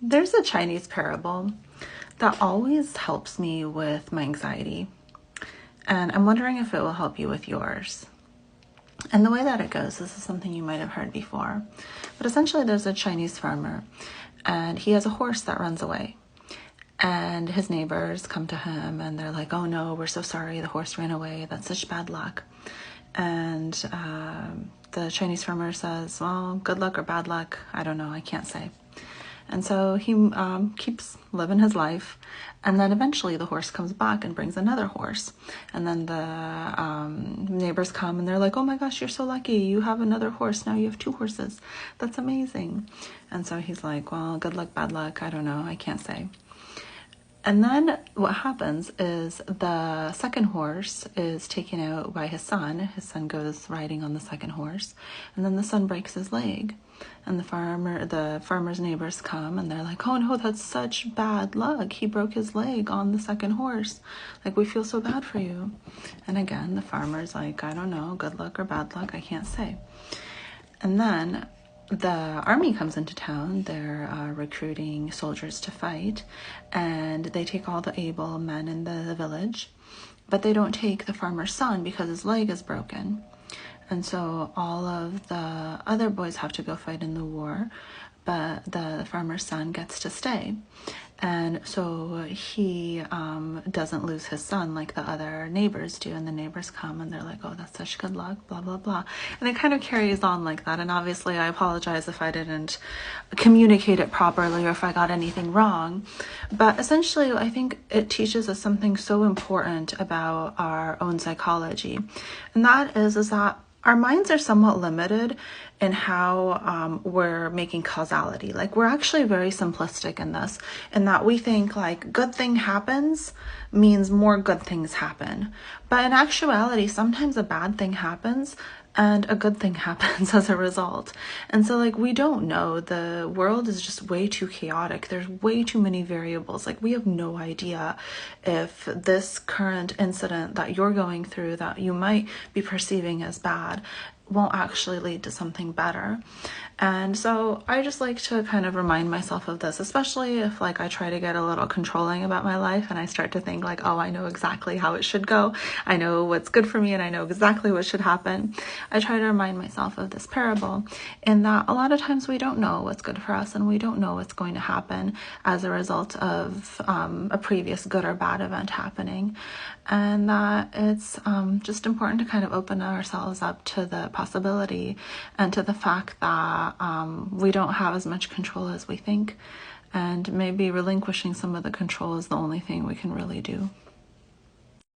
There's a Chinese parable that always helps me with my anxiety, and I'm wondering if it will help you with yours. And the way that it goes, this is something you might have heard before, but essentially there's a Chinese farmer, and he has a horse that runs away. And his neighbors come to him and they're like, "Oh no, we're so sorry, the horse ran away. That's such bad luck." And the Chinese farmer says, "Well, good luck or bad luck, I don't know, I can't say." And so he keeps living his life. And then eventually the horse comes back and brings another horse. And then the neighbors come and they're like, "Oh my gosh, you're so lucky. You have another horse. Now you have two horses. That's amazing." And so he's like, "Well, good luck, bad luck, I don't know, I can't say." And then what happens is the second horse is taken out by his son. His son goes riding on the second horse, and then the son breaks his leg. And the farmer's neighbors come and they're like, "Oh no, that's such bad luck. He broke his leg on the second horse. Like, we feel so bad for you." And again, the farmer's like, "I don't know, good luck or bad luck, I can't say." And then the army comes into town. They're recruiting soldiers to fight, and they take all the able men in the village, but they don't take the farmer's son because his leg is broken. And so all of the other boys have to go fight in the war, but the farmer's son gets to stay. And so he doesn't lose his son like the other neighbors do. And the neighbors come and they're like, "Oh, that's such good luck, blah, blah, blah." And it kind of carries on like that. And obviously I apologize if I didn't communicate it properly or if I got anything wrong. But essentially, I think it teaches us something so important about our own psychology. And that is that our minds are somewhat limited in how we're making causality. Like, we're actually very simplistic in this, in that we think like good thing happens means more good things happen. But in actuality, sometimes a bad thing happens and a good thing happens as a result. And so like, we don't know. The world is just way too chaotic. There's way too many variables. Like, we have no idea if this current incident that you're going through, that you might be perceiving as bad, won't actually lead to something better. And so I just like to kind of remind myself of this, especially if like I try to get a little controlling about my life and I start to think like, "Oh, I know exactly how it should go. I know what's good for me and I know exactly what should happen." I try to remind myself of this parable, in that a lot of times we don't know what's good for us and we don't know what's going to happen as a result of a previous good or bad event happening. And that it's just important to kind of open ourselves up to the possibility and to the fact that we don't have as much control as we think, and maybe relinquishing some of the control is the only thing we can really do.